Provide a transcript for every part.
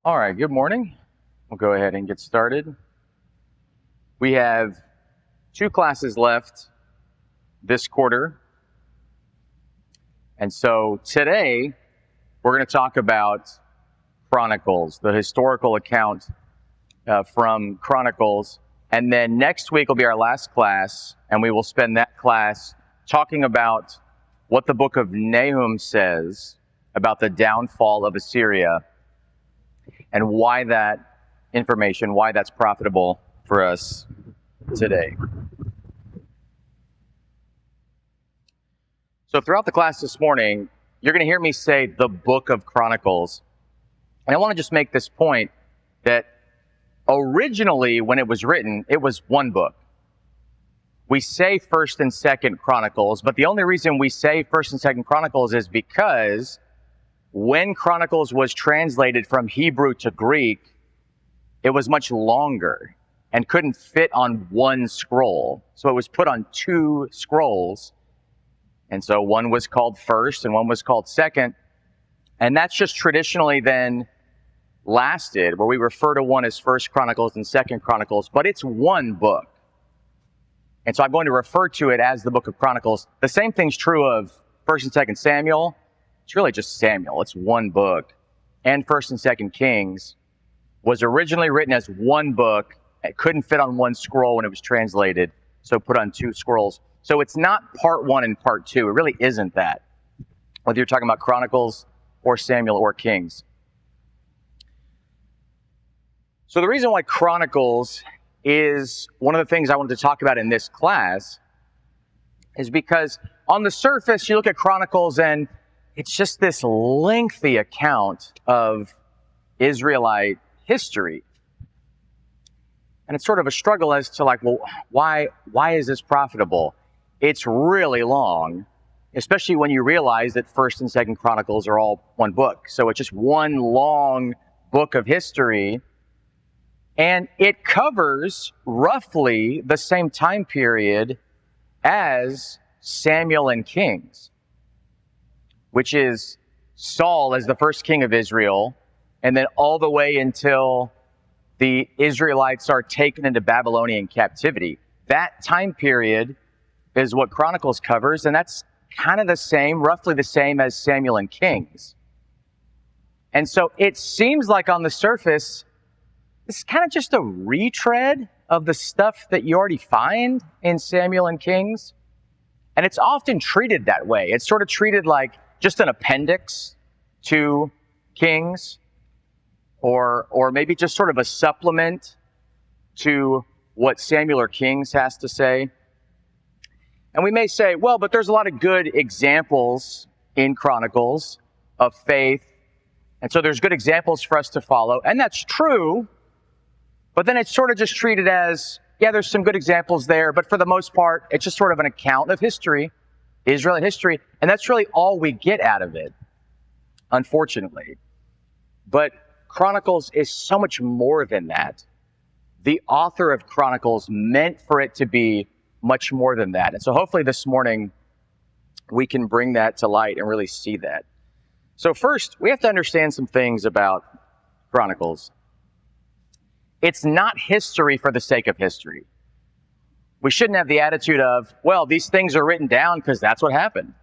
All right, good morning. We'll go ahead and get started. We have 2 classes left this quarter. And so today, we're going to talk about Chronicles, the historical account from Chronicles. And then next week will be our last class, and we will spend that class talking about what the book of Nahum says about the downfall of Assyria and why that information, why that's profitable for us today. So throughout the class this morning, you're going to hear me say the book of Chronicles. And I want to just make this point that originally when it was written, it was one book. We say 1st and 2nd Chronicles, but the only reason we say 1st and 2nd Chronicles is because when Chronicles was translated from Hebrew to Greek, it was much longer and couldn't fit on one scroll. So it was put on 2 scrolls. And so one was called 1st and one was called 2nd. And that's just traditionally then lasted, where we refer to one as 1st Chronicles and 2nd Chronicles, but it's one book. And so I'm going to refer to it as the book of Chronicles. The same thing's true of 1st and 2nd Samuel. It's really just Samuel. It's one book. And 1st and 2nd Kings was originally written as one book. It couldn't fit on one scroll when it was translated, so put on 2 scrolls. So it's not part 1 and part 2. It really isn't that, whether you're talking about Chronicles or Samuel or Kings. So the reason why Chronicles is one of the things I wanted to talk about in this class is because on the surface, you look at Chronicles and it's just this lengthy account of Israelite history. And it's sort of a struggle as to well, why is this profitable? It's really long, especially when you realize that 1st and 2nd Chronicles are all one book. So it's just one long book of history. And it covers roughly the same time period as Samuel and Kings, which is Saul as the first king of Israel, and then all the way until the Israelites are taken into Babylonian captivity. That time period is what Chronicles covers, and that's kind of the same, roughly the same as Samuel and Kings. And so it seems like on the surface, it's kind of just a retread of the stuff that you already find in Samuel and Kings. And it's often treated that way. It's sort of treated like just an appendix to Kings, or maybe just sort of a supplement to what Samuel or Kings has to say. And we may say, well, but there's a lot of good examples in Chronicles of faith. And so there's good examples for us to follow. And that's true. But then it's sort of just treated as, yeah, there's some good examples there. But for the most part, it's just sort of an account of history, Israelite history. And that's really all we get out of it, unfortunately. But Chronicles is so much more than that. The author of Chronicles meant for it to be much more than that. And so hopefully this morning we can bring that to light and really see that. So first, we have to understand some things about Chronicles. It's not history for the sake of history. We shouldn't have the attitude of, well, these things are written down because that's what happened.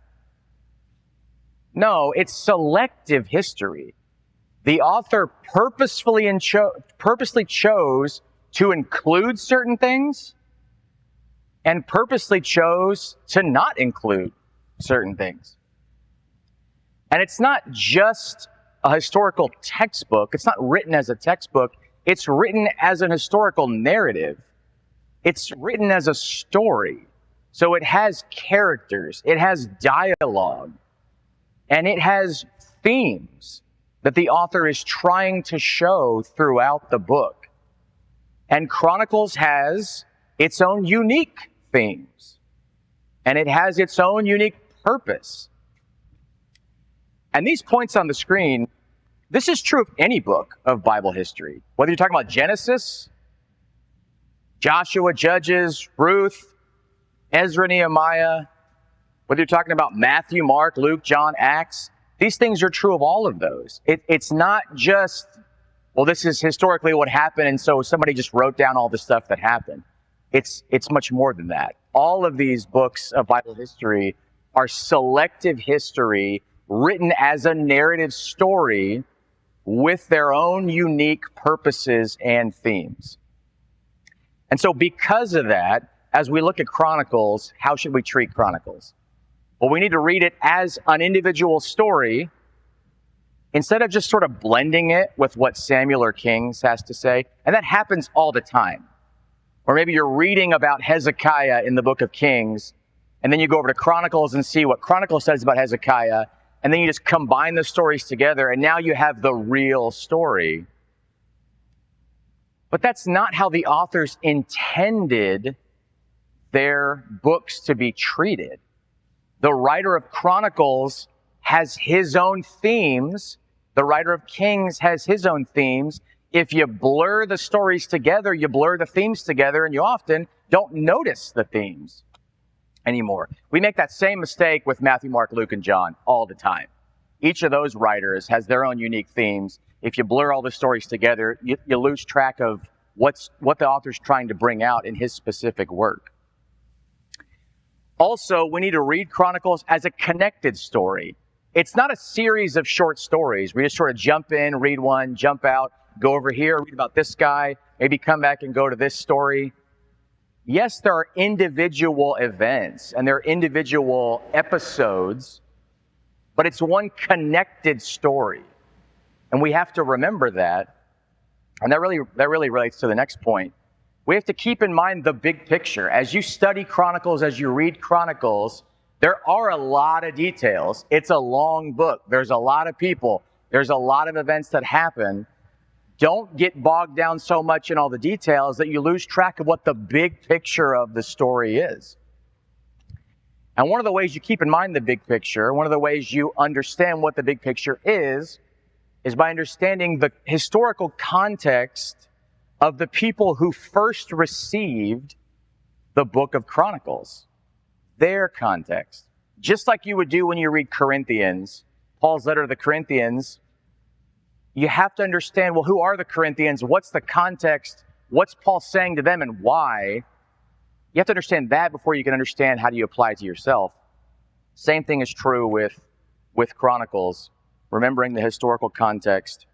No, it's selective history. The author purposely chose to include certain things and purposely chose to not include certain things. And it's not just a historical textbook. It's not written as a textbook. It's written as an historical narrative. It's written as a story. So it has characters, it has dialogue, and it has themes that the author is trying to show throughout the book. And Chronicles has its own unique themes, and it has its own unique purpose. And these points on the screen, this is true of any book of Bible history. Whether you're talking about Genesis, Joshua, Judges, Ruth, Ezra, Nehemiah, whether you're talking about Matthew, Mark, Luke, John, Acts, these things are true of all of those. It's not just well, this is historically what happened, and so somebody just wrote down all the stuff that happened. It's much more than that. All of these books of Bible history are selective history written as a narrative story with their own unique purposes and themes. And so because of that, as we look at Chronicles, how should we treat Chronicles? Well, we need to read it as an individual story instead of just sort of blending it with what Samuel or Kings has to say. And that happens all the time. Or maybe you're reading about Hezekiah in the book of Kings, and then you go over to Chronicles and see what Chronicles says about Hezekiah, and then you just combine the stories together, and now you have the real story. But that's not how the authors intended their books to be treated. The writer of Chronicles has his own themes. The writer of Kings has his own themes. If you blur the stories together, you blur the themes together, and you often don't notice the themes anymore. We make that same mistake with Matthew, Mark, Luke, and John all the time. Each of those writers has their own unique themes. If you blur all the stories together, you lose track of what the author's trying to bring out in his specific work. Also, we need to read Chronicles as a connected story. It's not a series of short stories. We just sort of jump in, read one, jump out, go over here, read about this guy, maybe come back and go to this story. Yes, there are individual events and there are individual episodes, but it's one connected story. And we have to remember that. And that really relates to the next point. We have to keep in mind the big picture. As you study Chronicles, as you read Chronicles, there are a lot of details. It's a long book. There's a lot of people. There's a lot of events that happen. Don't get bogged down so much in all the details that you lose track of what the big picture of the story is. And one of the ways you keep in mind the big picture, one of the ways you understand what the big picture is by understanding the historical context of the people who first received the book of Chronicles. Their context. Just like you would do when you read Corinthians, Paul's letter to the Corinthians, you have to understand, well, who are the Corinthians? What's the context? What's Paul saying to them and why? You have to understand that before you can understand how do you apply it to yourself. Same thing is true with Chronicles, remembering the historical context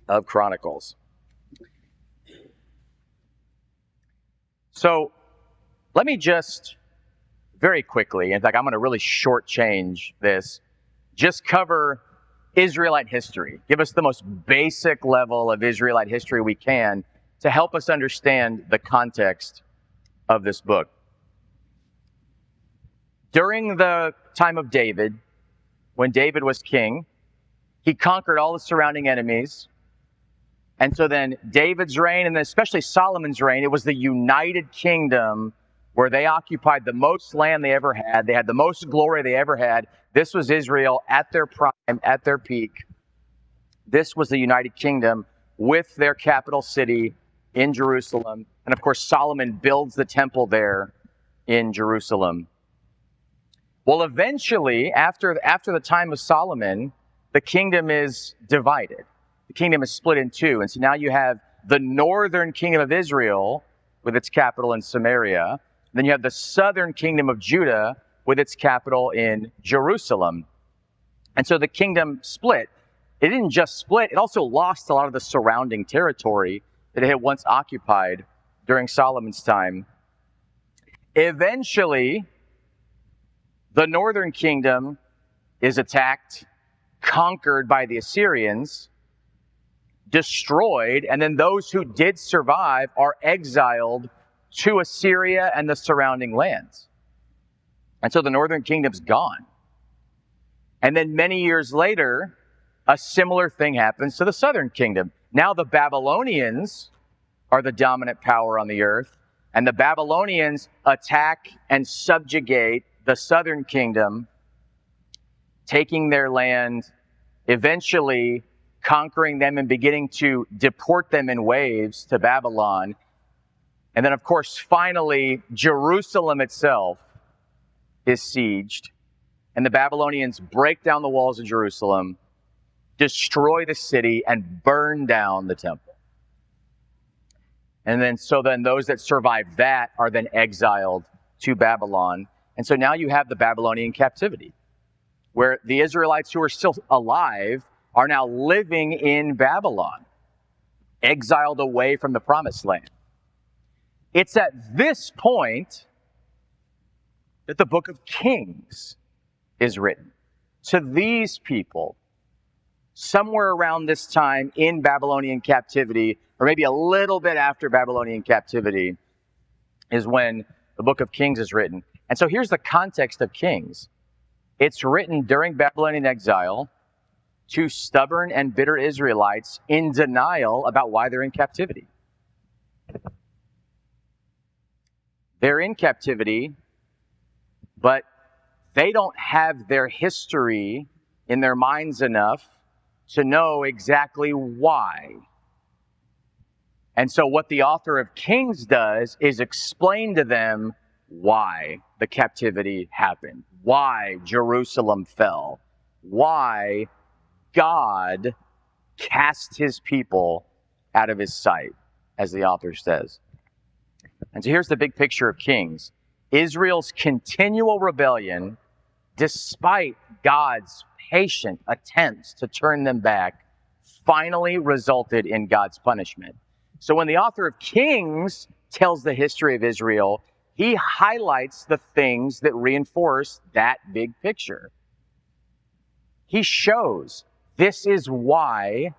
of Chronicles. So let me just very quickly, in fact, I'm going to really shortchange this, just cover Israelite history. Give us the most basic level of Israelite history we can to help us understand the context of this book. During the time of David, when David was king, he conquered all the surrounding enemies. And so then David's reign, and then especially Solomon's reign, it was the united kingdom where they occupied the most land they ever had. They had the most glory they ever had. This was Israel at their prime, at their peak. This was the United Kingdom with their capital city in Jerusalem. And of course, Solomon builds the temple there in Jerusalem. Well, eventually, after the time of Solomon, the kingdom is divided. The kingdom is split in two. And so now you have the northern kingdom of Israel with its capital in Samaria. Then you have the southern kingdom of Judah with its capital in Jerusalem. And so the kingdom split. It didn't just split, it also lost a lot of the surrounding territory that it had once occupied during Solomon's time. Eventually, the northern kingdom is attacked, conquered by the Assyrians, destroyed, and then those who did survive are exiled to Assyria and the surrounding lands. And so the northern kingdom's gone. And then many years later, a similar thing happens to the southern kingdom. Now the Babylonians are the dominant power on the earth, and the Babylonians attack and subjugate the southern kingdom, taking their land, eventually conquering them and beginning to deport them in waves to Babylon. And then, of course, finally, Jerusalem itself is sieged, and the Babylonians break down the walls of Jerusalem, destroy the city, and burn down the temple. And then those that survive that are then exiled to Babylon. And so now you have the Babylonian captivity, where the Israelites who are still alive are now living in Babylon, exiled away from the promised land. It's at this point that the book of Kings is written to these people, somewhere around this time in Babylonian captivity, or maybe a little bit after Babylonian captivity, is when the book of Kings is written. And so here's the context of Kings. It's written during Babylonian exile to stubborn and bitter Israelites in denial about why they're in captivity. They're in captivity, but they don't have their history in their minds enough to know exactly why. And so what the author of Kings does is explain to them why the captivity happened, why Jerusalem fell, why God cast his people out of his sight, as the author says. And so here's the big picture of Kings. Israel's continual rebellion, despite God's patient attempts to turn them back, finally resulted in God's punishment. So when the author of Kings tells the history of Israel, he highlights the things that reinforce that big picture. He shows this is why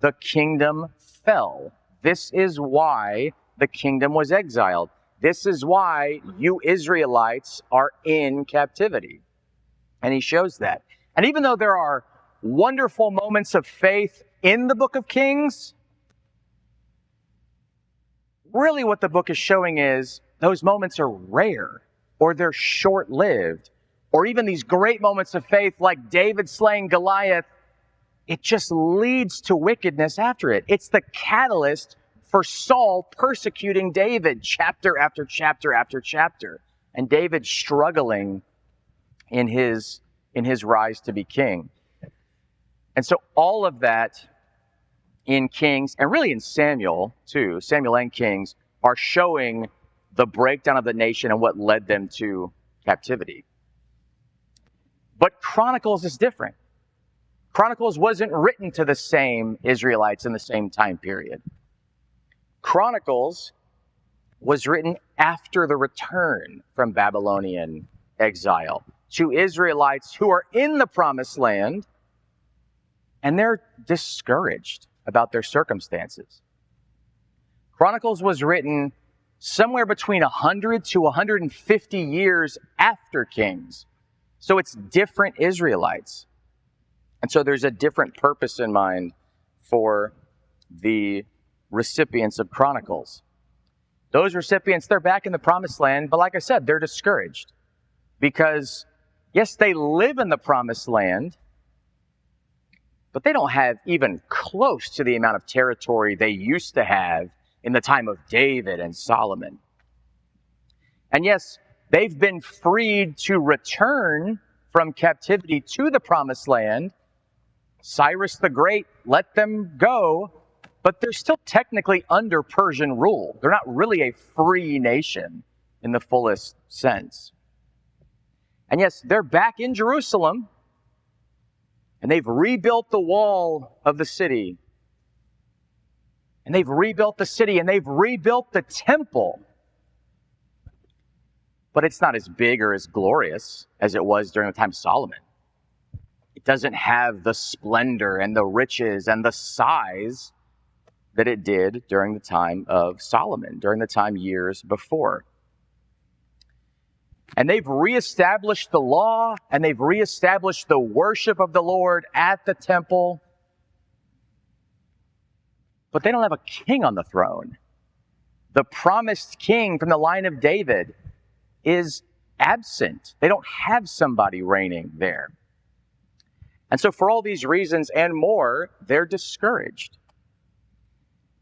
the kingdom fell. This is why the kingdom was exiled. This is why you Israelites are in captivity. And he shows that. And even though there are wonderful moments of faith in the book of Kings, really what the book is showing is those moments are rare, or they're short-lived, or even these great moments of faith like David slaying Goliath, it just leads to wickedness after it. It's the catalyst for Saul persecuting David chapter after chapter after chapter, and David struggling in his rise to be king. And so all of that in Kings, and really in Samuel too, Samuel and Kings, are showing the breakdown of the nation and what led them to captivity. But Chronicles is different. Chronicles wasn't written to the same Israelites in the same time period. Chronicles was written after the return from Babylonian exile to Israelites who are in the promised land, and they're discouraged about their circumstances. Chronicles was written somewhere between 100 to 150 years after Kings. So it's different Israelites. And so there's a different purpose in mind for the recipients of Chronicles. Those recipients, they're back in the promised land, but like I said, they're discouraged. Because, yes, they live in the promised land, but they don't have even close to the amount of territory they used to have in the time of David and Solomon. And yes, they've been freed to return from captivity to the promised land. Cyrus the Great let them go, but they're still technically under Persian rule. They're not really a free nation in the fullest sense. And yes, they're back in Jerusalem, and they've rebuilt the wall of the city. And they've rebuilt the city, and they've rebuilt the temple. But it's not as big or as glorious as it was during the time of Solomon. It doesn't have the splendor and the riches and the size that it did during the time of Solomon, during the time years before. And they've reestablished the law, and they've reestablished the worship of the Lord at the temple. But they don't have a king on the throne. The promised king from the line of David is absent. They don't have somebody reigning there. And so for all these reasons and more, they're discouraged.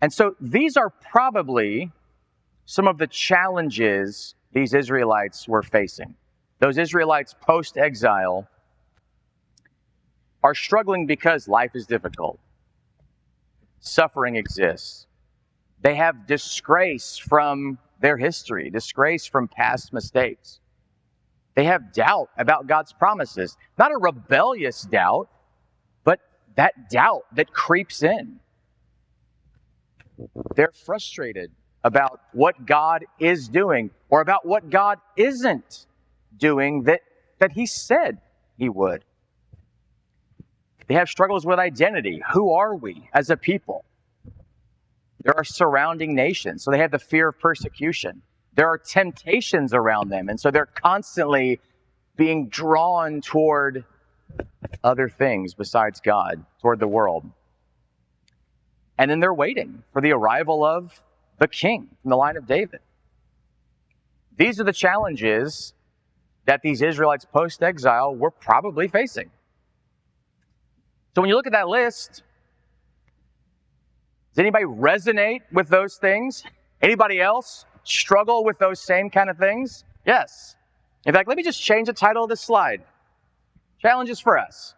And so these are probably some of the challenges these Israelites were facing. Those Israelites post-exile are struggling because life is difficult. Suffering exists. They have disgrace from their history, disgrace from past mistakes. They have doubt about God's promises. Not a rebellious doubt, but that doubt that creeps in. They're frustrated about what God is doing or about what God isn't doing that He said He would. They have struggles with identity. Who are we as a people? There are surrounding nations, so they have the fear of persecution. There are temptations around them, and so they're constantly being drawn toward other things besides God, toward the world. And then they're waiting for the arrival of the king from the line of David. These are the challenges that these Israelites post-exile were probably facing. So when you look at that list, does anybody resonate with those things? Anybody else struggle with those same kind of things? Yes. In fact, let me just change the title of this slide. Challenges for us.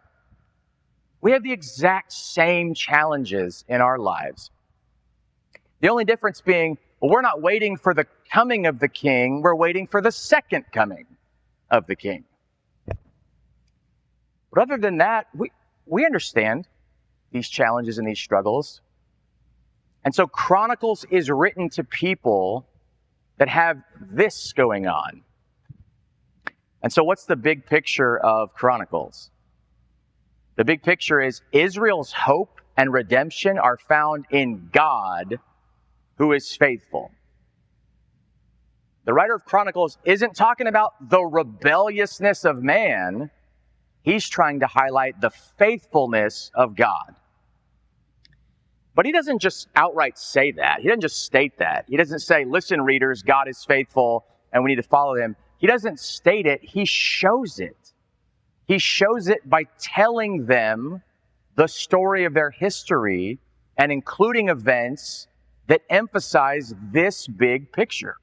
We have the exact same challenges in our lives. The only difference being, well, we're not waiting for the coming of the king, we're waiting for the second coming of the king. But other than that, we understand these challenges and these struggles. And so Chronicles is written to people that have this going on. And so what's the big picture of Chronicles? The big picture is Israel's hope and redemption are found in God, who is faithful. The writer of Chronicles isn't talking about the rebelliousness of man. He's trying to highlight the faithfulness of God. But he doesn't just outright say that. He doesn't just state that. He doesn't say, listen, readers, God is faithful and we need to follow him. He doesn't state it. He shows it. He shows it by telling them the story of their history and including events that emphasize this big picture.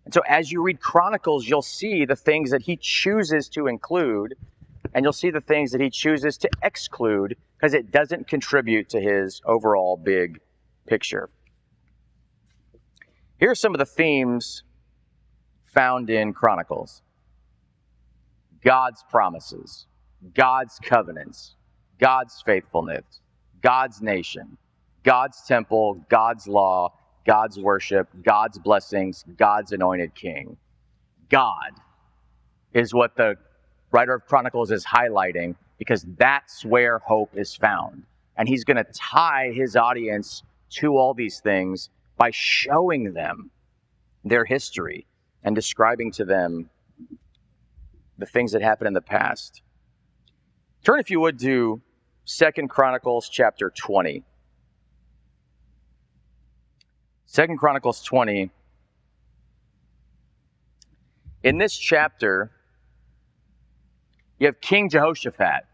And so as you read Chronicles, you'll see the things that he chooses to include, and you'll see the things that he chooses to exclude because it doesn't contribute to his overall big picture. Here are some of the themes found in Chronicles. God's promises, God's covenants, God's faithfulness, God's nation, God's temple, God's law, God's worship, God's blessings, God's anointed king. God is what the writer of Chronicles is highlighting because that's where hope is found. And he's going to tie his audience to all these things by showing them their history and describing to them the things that happened in the past. Turn, if you would, to 2 Chronicles chapter 20. 2 Chronicles 20. In this chapter, you have King Jehoshaphat.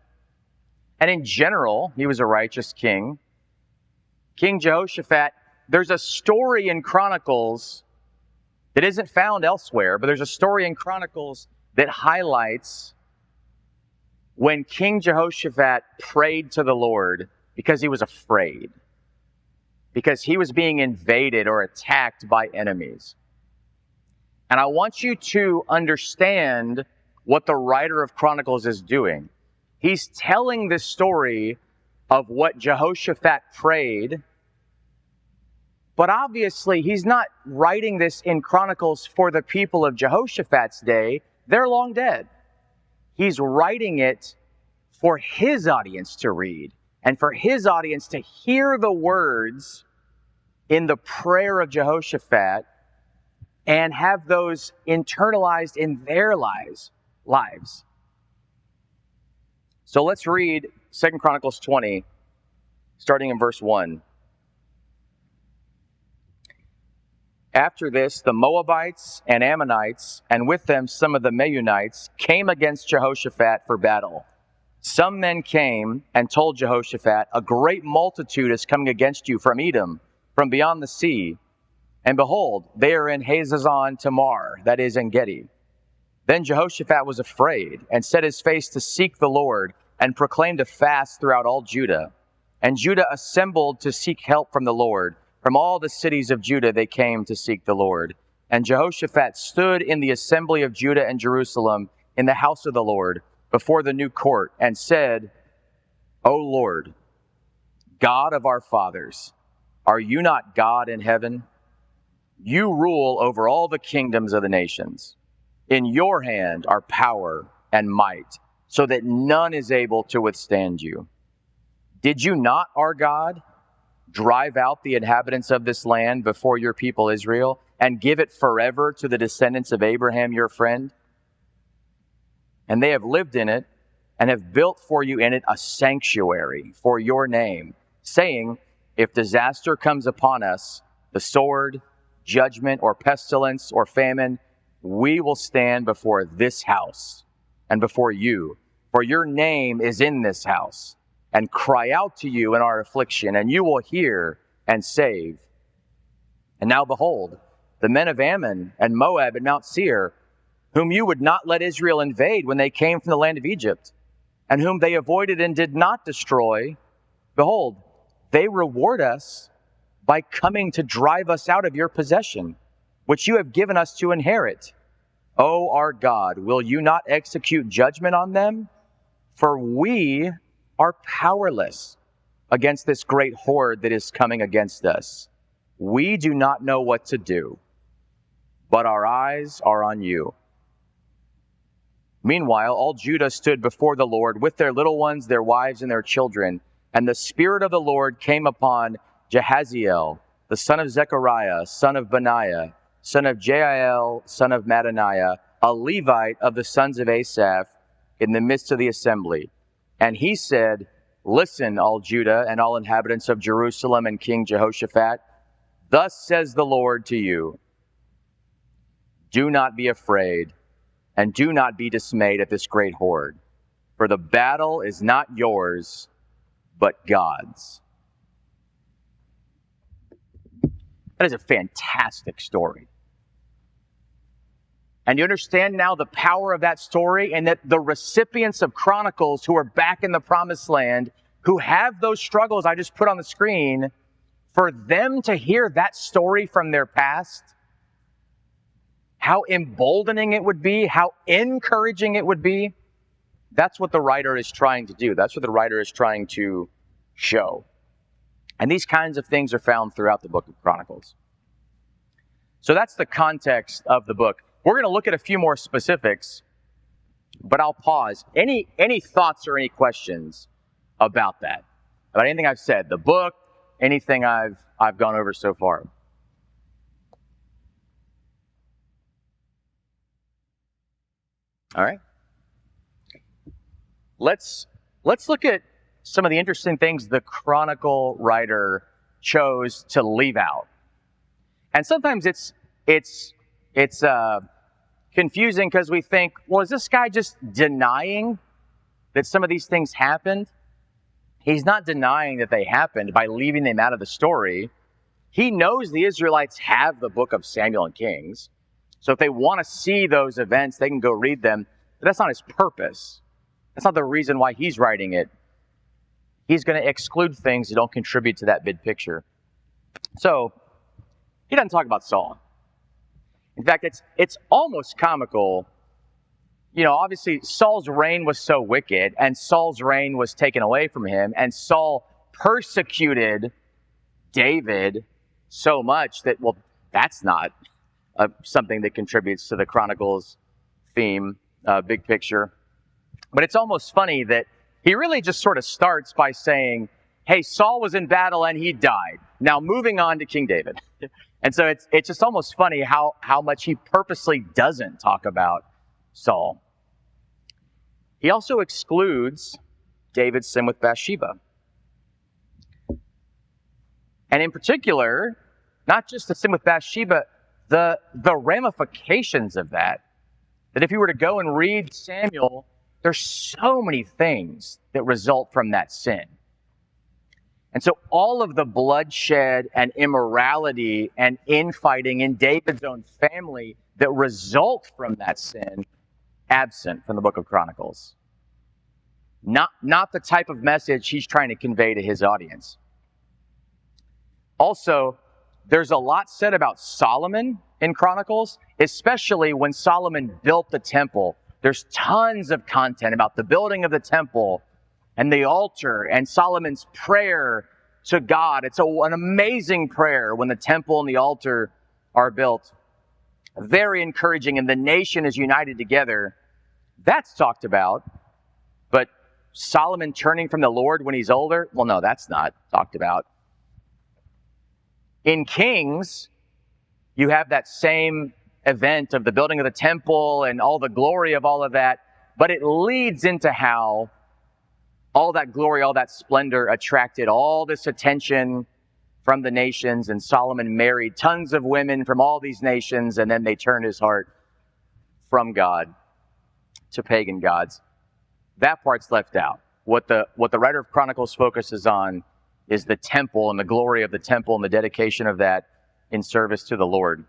And in general, he was a righteous king. King Jehoshaphat, there's a story in Chronicles that isn't found elsewhere, but there's a story in Chronicles that highlights when King Jehoshaphat prayed to the Lord because he was afraid, because he was being invaded or attacked by enemies. And I want you to understand what the writer of Chronicles is doing. He's telling the story of what Jehoshaphat prayed, but obviously he's not writing this in Chronicles for the people of Jehoshaphat's day. They're long dead. He's writing it for his audience to read and for his audience to hear the words in the prayer of Jehoshaphat and have those internalized in their lives. So let's read 2 Chronicles 20, starting in verse 1. After this, the Moabites and Ammonites, and with them some of the Meunites, came against Jehoshaphat for battle. Some men came and told Jehoshaphat, a great multitude is coming against you from Edom, from beyond the sea. And behold, they are in Hazazon Tamar, that is, En Gedi. Then Jehoshaphat was afraid, and set his face to seek the Lord, and proclaimed a fast throughout all Judah. And Judah assembled to seek help from the Lord. From all the cities of Judah they came to seek the Lord. And Jehoshaphat stood in the assembly of Judah and Jerusalem in the house of the Lord before the new court and said, O Lord, God of our fathers, are you not God in heaven? You rule over all the kingdoms of the nations. In your hand are power and might, so that none is able to withstand you. Did you not, our God, drive out the inhabitants of this land before your people Israel and give it forever to the descendants of Abraham, your friend? And they have lived in it and have built for you in it a sanctuary for your name, saying, if disaster comes upon us, the sword, judgment, or pestilence, or famine, we will stand before this house and before you, for your name is in this house, and cry out to you in our affliction, and you will hear and save. And now behold, the men of Ammon and Moab and Mount Seir, whom you would not let Israel invade when they came from the land of Egypt, and whom they avoided and did not destroy, behold, they reward us by coming to drive us out of your possession, which you have given us to inherit. O our God, will you not execute judgment on them? For we are powerless against this great horde that is coming against us. We do not know what to do, but our eyes are on you. Meanwhile, all Judah stood before the Lord with their little ones, their wives, and their children. And the Spirit of the Lord came upon Jahaziel, the son of Zechariah, son of Benaiah, son of Jael, son of Mattaniah, a Levite of the sons of Asaph, in the midst of the assembly. And he said, listen, all Judah and all inhabitants of Jerusalem and King Jehoshaphat, thus says the Lord to you, do not be afraid, and do not be dismayed at this great horde, for the battle is not yours, but God's. That is a fantastic story. And you understand now the power of that story, and that the recipients of Chronicles who are back in the promised land, who have those struggles I just put on the screen, for them to hear that story from their past, how emboldening it would be, how encouraging it would be, that's what the writer is trying to do. That's what the writer is trying to show. And these kinds of things are found throughout the book of Chronicles. So that's the context of the book. We're going to look at a few more specifics, but I'll pause. Any thoughts or any questions about that? About anything I've said, the book, anything I've gone over so far? All right. Let's look at some of the interesting things the Chronicle writer chose to leave out. And sometimes it's confusing because we think, well, is this guy just denying that some of these things happened? He's not denying that they happened by leaving them out of the story. He knows the Israelites have the book of Samuel and Kings. So if they want to see those events, they can go read them. But that's not his purpose. That's not the reason why he's writing it. He's going to exclude things that don't contribute to that big picture. So he doesn't talk about Saul. In fact, it's almost comical. You know, obviously Saul's reign was so wicked, and Saul's reign was taken away from him, and Saul persecuted David so much that, well, that's not something that contributes to the Chronicles theme, big picture. But it's almost funny that he really just sort of starts by saying, hey, Saul was in battle and he died. Now moving on to King David. And so it's just almost funny how much he purposely doesn't talk about Saul. He also excludes David's sin with Bathsheba. And in particular, not just the sin with Bathsheba, the ramifications of that. That if you were to go and read Samuel, there's so many things that result from that sin. And so all of the bloodshed and immorality and infighting in David's own family that result from that sin, absent from the book of Chronicles. Not the type of message he's trying to convey to his audience. Also, there's a lot said about Solomon in Chronicles, especially when Solomon built the temple. There's tons of content about the building of the temple and the altar and Solomon's prayer to God. It's an amazing prayer when the temple and the altar are built. Very encouraging, and the nation is united together. That's talked about. But Solomon turning from the Lord when he's older, well, no, that's not talked about. In Kings, you have that same event of the building of the temple and all the glory of all of that, but it leads into how all that glory, all that splendor attracted all this attention from the nations, and Solomon married tons of women from all these nations, and then they turned his heart from God to pagan gods. That part's left out. What the writer of Chronicles focuses on is the temple and the glory of the temple and the dedication of that in service to the Lord.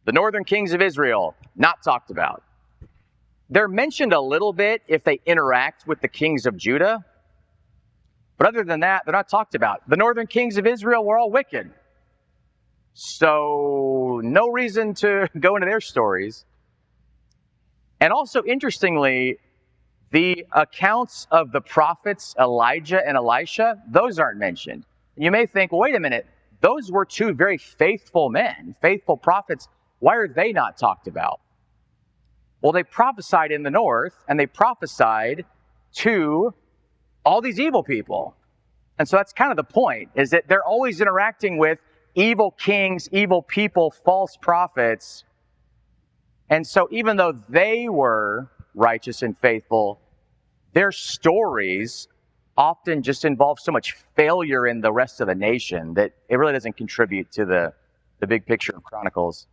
The northern kings of Israel, not talked about. They're mentioned a little bit if they interact with the kings of Judah, but other than that, they're not talked about. The northern kings of Israel were all wicked, so no reason to go into their stories. And also, interestingly, the accounts of the prophets Elijah and Elisha, those aren't mentioned. You may think, well, wait a minute, those were two very faithful men, faithful prophets. Why are they not talked about? Well, they prophesied in the north, and they prophesied to all these evil people. And so that's kind of the point, is that they're always interacting with evil kings, evil people, false prophets. And so even though they were righteous and faithful, their stories often just involve so much failure in the rest of the nation that it really doesn't contribute to the big picture of Chronicles.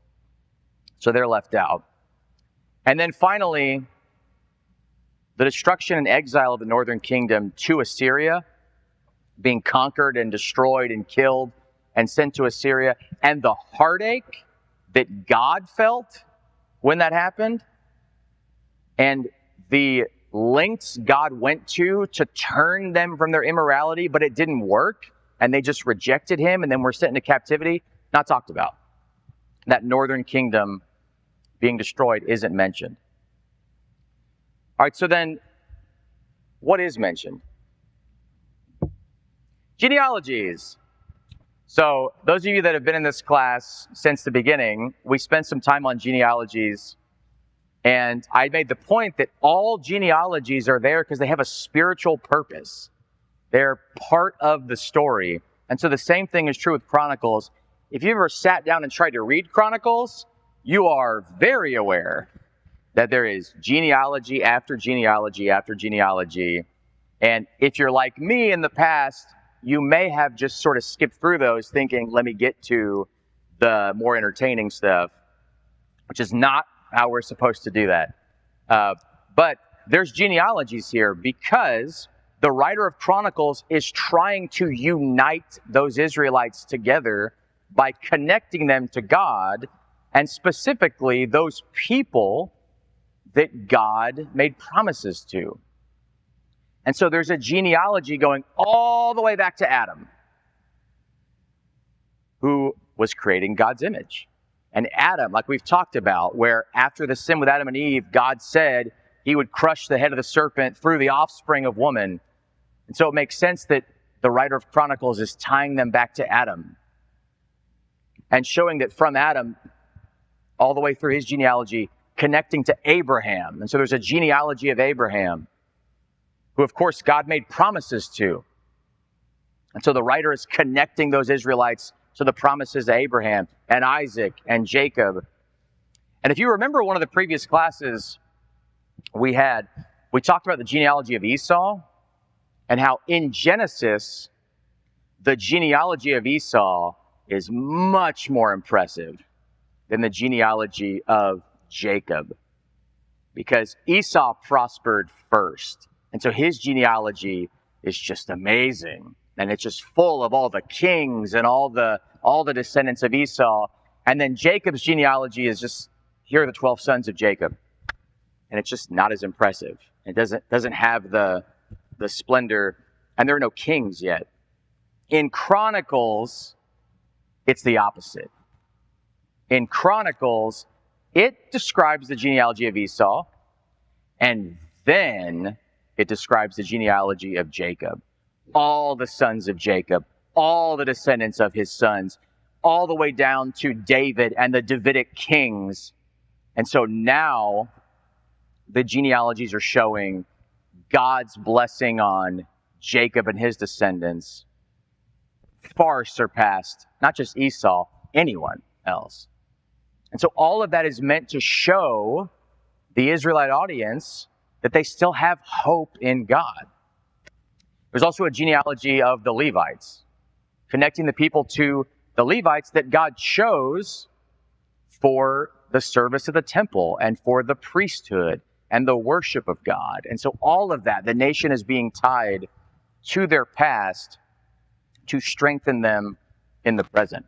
So they're left out. And then finally, the destruction and exile of the northern kingdom to Assyria, being conquered and destroyed and killed and sent to Assyria, and the heartache that God felt when that happened, and the lengths God went to turn them from their immorality, but it didn't work, and they just rejected him, and then were sent into captivity, not talked about. That northern kingdom being destroyed isn't mentioned. All right, so then, what is mentioned? Genealogies. So, those of you that have been in this class since the beginning, we spent some time on genealogies. And I made the point that all genealogies are there because they have a spiritual purpose. They're part of the story. And so the same thing is true with Chronicles. If you ever sat down and tried to read Chronicles, you are very aware that there is genealogy after genealogy after genealogy. And if you're like me in the past, you may have just sort of skipped through those thinking, let me get to the more entertaining stuff, which is not how we're supposed to do that. But there's genealogies here because the writer of Chronicles is trying to unite those Israelites together by connecting them to God, and specifically those people that God made promises to. And so there's a genealogy going all the way back to Adam, who was creating God's image. And Adam, like we've talked about, where after the sin with Adam and Eve, God said he would crush the head of the serpent through the offspring of woman. And so it makes sense that the writer of Chronicles is tying them back to Adam and showing that from Adam, all the way through his genealogy, connecting to Abraham. And so there's a genealogy of Abraham, who of course God made promises to. And so the writer is connecting those Israelites to the promises of Abraham and Isaac and Jacob. And if you remember one of the previous classes we talked about the genealogy of Esau and how in Genesis, the genealogy of Esau is much more impressive than the genealogy of Jacob, because Esau prospered first. And so his genealogy is just amazing. And it's just full of all the kings and all the descendants of Esau. And then Jacob's genealogy is just, here are the 12 sons of Jacob. and it's just not as impressive. It doesn't have the splendor, and there are no kings yet. In Chronicles, it's the opposite. In Chronicles, it describes the genealogy of Esau, and then it describes the genealogy of Jacob. All the sons of Jacob, all the descendants of his sons, all the way down to David and the Davidic kings. And so now the genealogies are showing God's blessing on Jacob and his descendants far surpassed not just Esau, anyone else. And so all of that is meant to show the Israelite audience that they still have hope in God. There's also a genealogy of the Levites, connecting the people to the Levites that God chose for the service of the temple and for the priesthood and the worship of God. And so all of that, the nation is being tied to their past to strengthen them in the present.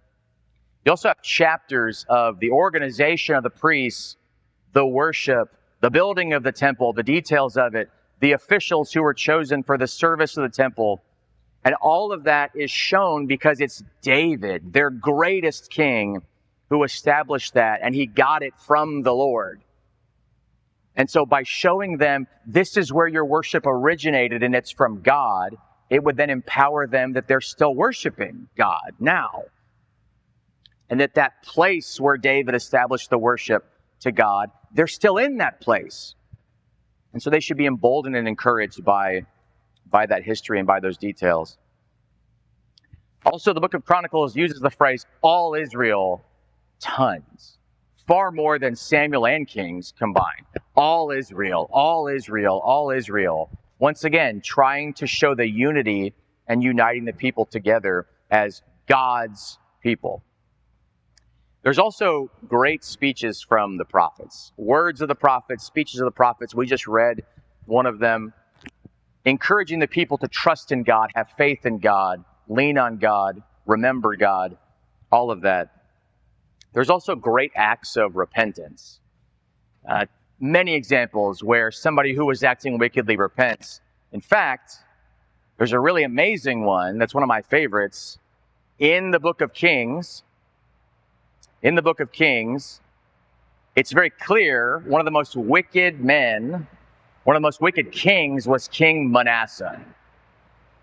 You also have chapters of the organization of the priests, the worship, the building of the temple, the details of it, the officials who were chosen for the service of the temple. And all of that is shown because it's David, their greatest king, who established that, and he got it from the Lord. And so by showing them this is where your worship originated and it's from God, it would then empower them that they're still worshiping God now. And that place where David established the worship to God, they're still in that place. And so they should be emboldened and encouraged by that history and by those details. Also, the book of Chronicles uses the phrase, all Israel, tons. Far more than Samuel and Kings combined. All Israel, all Israel, all Israel. Once again, trying to show the unity and uniting the people together as God's people. There's also great speeches from the prophets. Words of the prophets, speeches of the prophets. We just read one of them, encouraging the people to trust in God, have faith in God, lean on God, remember God, all of that. There's also great acts of repentance. Many examples where somebody who was acting wickedly repents. In fact, there's a really amazing one that's one of my favorites in the book of Kings. In the book of Kings, it's very clear one of the most wicked men, one of the most wicked kings was King Manasseh.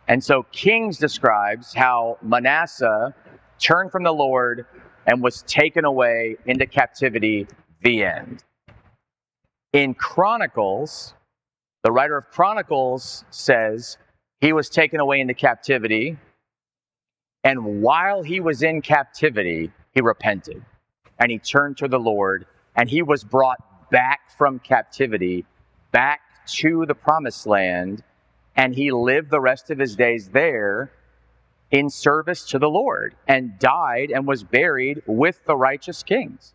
And so Kings describes how Manasseh turned from the Lord and was taken away into captivity, the end. In Chronicles, the writer of Chronicles says he was taken away into captivity, and while he was in captivity, he repented, and he turned to the Lord, and he was brought back from captivity, back to the promised land, and he lived the rest of his days there in service to the Lord, and died and was buried with the righteous kings.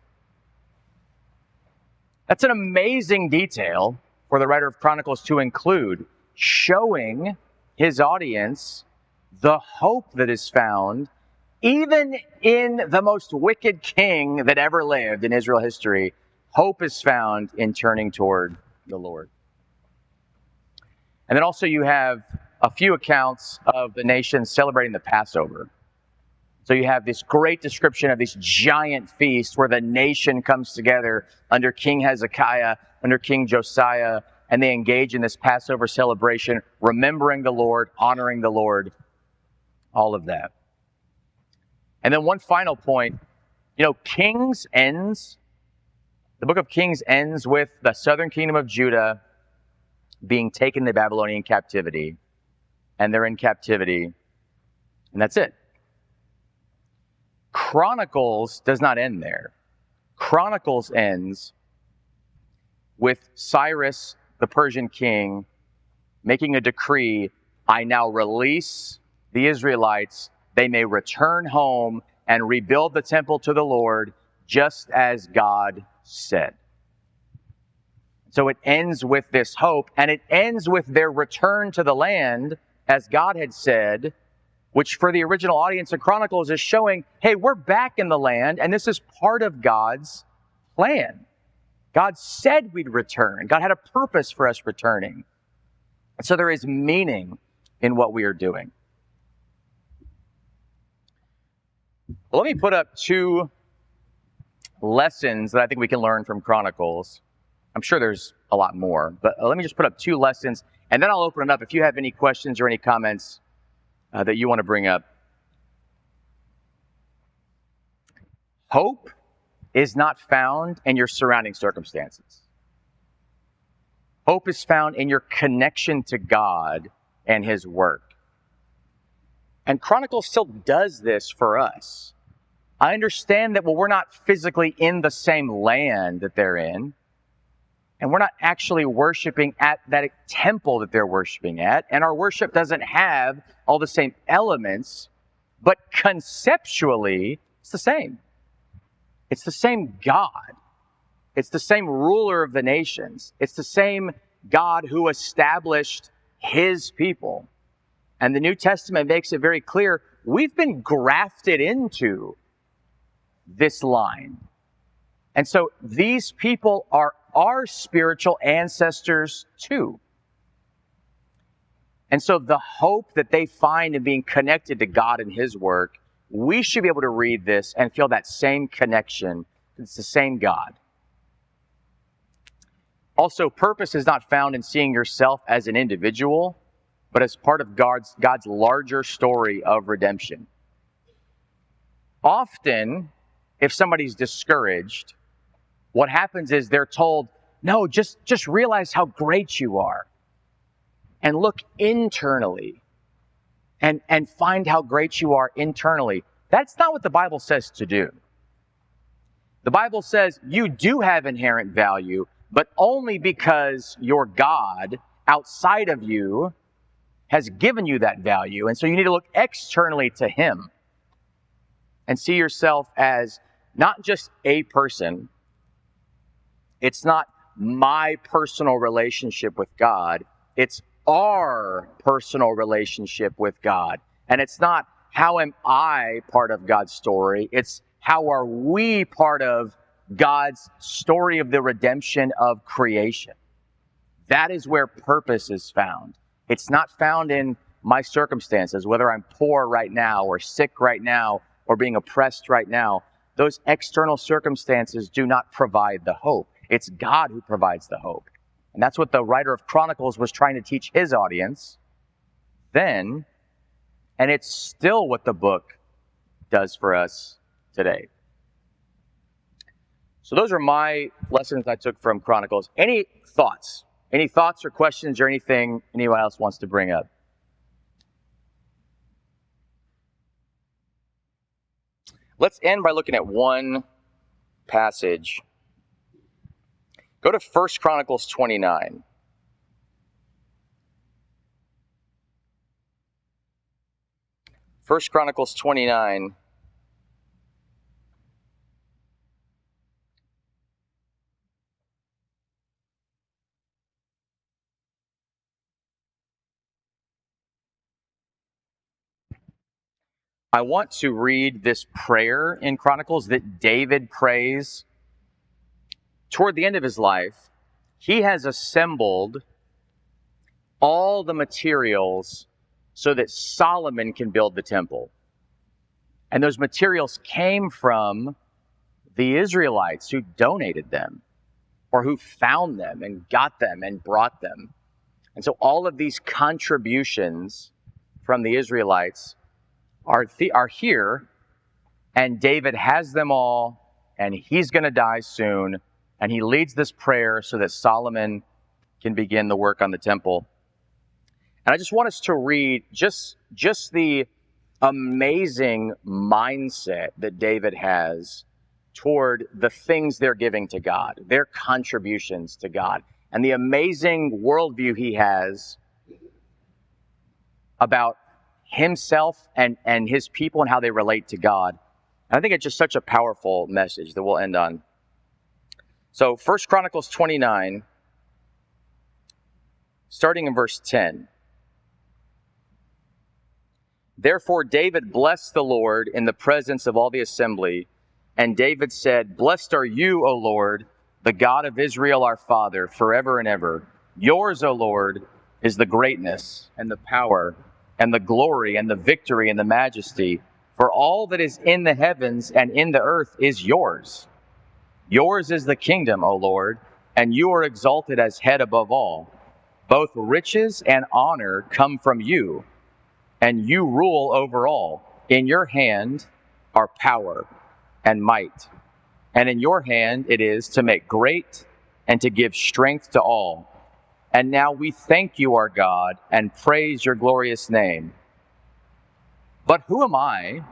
That's an amazing detail for the writer of Chronicles to include, showing his audience the hope that is found even in the most wicked king that ever lived in Israel history. Hope is found in turning toward the Lord. And then also you have a few accounts of the nation celebrating the Passover. So you have this great description of this giant feast where the nation comes together under King Hezekiah, under King Josiah, and they engage in this Passover celebration, remembering the Lord, honoring the Lord, all of that. And then one final point, Kings ends, the book of Kings ends with the southern kingdom of Judah being taken to Babylonian captivity, and they're in captivity, and that's it. Chronicles does not end there. Chronicles ends with Cyrus, the Persian king, making a decree, I now release the Israelites, they may return home and rebuild the temple to the Lord, just as God said. So it ends with this hope, and it ends with their return to the land, as God had said, which for the original audience of Chronicles is showing, hey, we're back in the land, and this is part of God's plan. God said we'd return. God had a purpose for us returning. And so there is meaning in what we are doing. Well, let me put up 2 lessons that I think we can learn from Chronicles. I'm sure there's a lot more, but let me just put up 2 lessons, and then I'll open it up if you have any questions or any comments that you want to bring up. Hope is not found in your surrounding circumstances. Hope is found in your connection to God and His work. And Chronicles still does this for us. I understand that, well, we're not physically in the same land that they're in, and we're not actually worshiping at that temple that they're worshiping at, and our worship doesn't have all the same elements, but conceptually, it's the same. It's the same God. It's the same ruler of the nations. It's the same God who established His people. And the New Testament makes it very clear, we've been grafted into this line. And so these people are our spiritual ancestors too. And so the hope that they find in being connected to God and His work, we should be able to read this and feel that same connection. It's the same God. Also, purpose is not found in seeing yourself as an individual, but as part of God's larger story of redemption. Often, if somebody's discouraged, what happens is they're told, no, just realize how great you are. And look internally and find how great you are internally. That's not what the Bible says to do. The Bible says you do have inherent value, but only because your God outside of you has given you that value. And so you need to look externally to Him and see yourself as not just a person. It's not my personal relationship with God. It's our personal relationship with God. And it's not how am I part of God's story. It's how are we part of God's story of the redemption of creation. That is where purpose is found. It's not found in my circumstances, whether I'm poor right now or sick right now or being oppressed right now. Those external circumstances do not provide the hope. It's God who provides the hope. And that's what the writer of Chronicles was trying to teach his audience then, and it's still what the book does for us today. So those are my lessons I took from Chronicles. Any thoughts? Any thoughts or questions or anything anyone else wants to bring up? Let's end by looking at one passage. Go to 1 Chronicles 29. First Chronicles 29. I want to read this prayer in Chronicles that David prays toward the end of his life. He has assembled all the materials so that Solomon can build the temple. And those materials came from the Israelites who donated them or who found them and got them and brought them. And so all of these contributions from the Israelites are here, and David has them all, and he's going to die soon, and he leads this prayer so that Solomon can begin the work on the temple. And I just want us to read just the amazing mindset that David has toward the things they're giving to God, their contributions to God, and the amazing worldview he has about himself and his people and how they relate to God. And I think it's just such a powerful message that we'll end on. So 1 Chronicles 29, starting in verse 10. Therefore David blessed the Lord in the presence of all the assembly, and David said, Blessed are you, O Lord, the God of Israel our Father, forever and ever. Yours, O Lord, is the greatness and the power and the glory and the victory and the majesty. For all that is in the heavens and in the earth is yours. Yours is the kingdom, O Lord, and you are exalted as head above all. Both riches and honor come from you, and you rule over all. In your hand are power and might, and in your hand it is to make great and to give strength to all. And now we thank you, our God, and praise your glorious name. But who am I,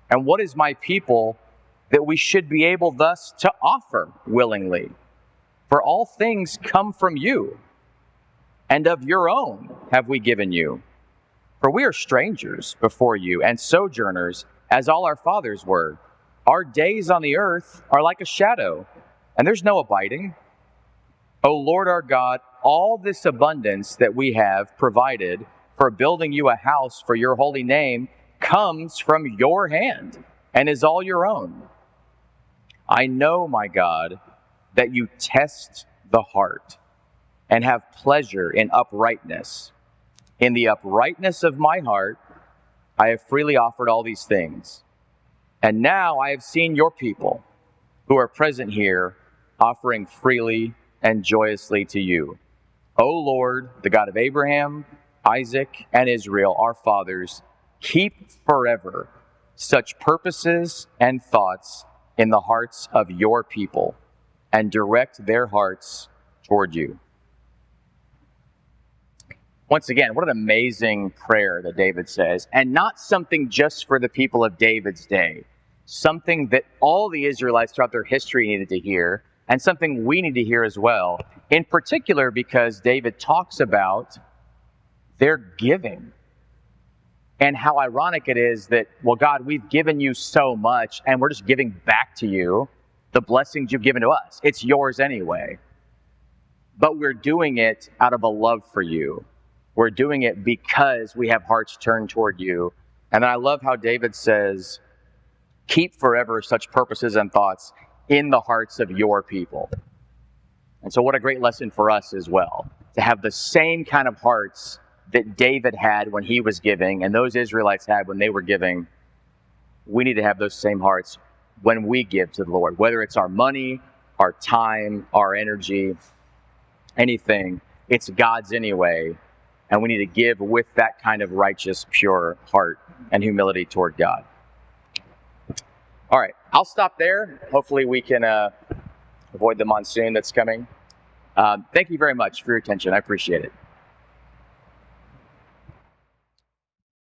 and what is my people, that we should be able thus to offer willingly? For all things come from you, and of your own have we given you. For we are strangers before you, and sojourners, as all our fathers were. Our days on the earth are like a shadow, and there's no abiding. O Lord our God, all this abundance that we have provided for building you a house for your holy name comes from your hand and is all your own. I know, my God, that you test the heart and have pleasure in uprightness. In the uprightness of my heart, I have freely offered all these things. And now I have seen your people who are present here offering freely and joyously to you. O Lord, the God of Abraham, Isaac, and Israel, our fathers, keep forever such purposes and thoughts in the hearts of your people, and direct their hearts toward you. Once again, what an amazing prayer that David says, and not something just for the people of David's day, something that all the Israelites throughout their history needed to hear, and something we need to hear as well, in particular because David talks about their giving and how ironic it is that, well, God, we've given you so much and we're just giving back to you the blessings you've given to us. It's yours anyway. But we're doing it out of a love for you. We're doing it because we have hearts turned toward you. And I love how David says, keep forever such purposes and thoughts in the hearts of your people. And so what a great lesson for us as well, to have the same kind of hearts that David had when he was giving and those Israelites had when they were giving. We need to have those same hearts when we give to the Lord, whether it's our money, our time, our energy, anything. It's God's anyway, and we need to give with that kind of righteous, pure heart and humility toward God. All right, I'll stop there. Hopefully we can avoid the monsoon that's coming. Thank you very much for your attention. I appreciate it.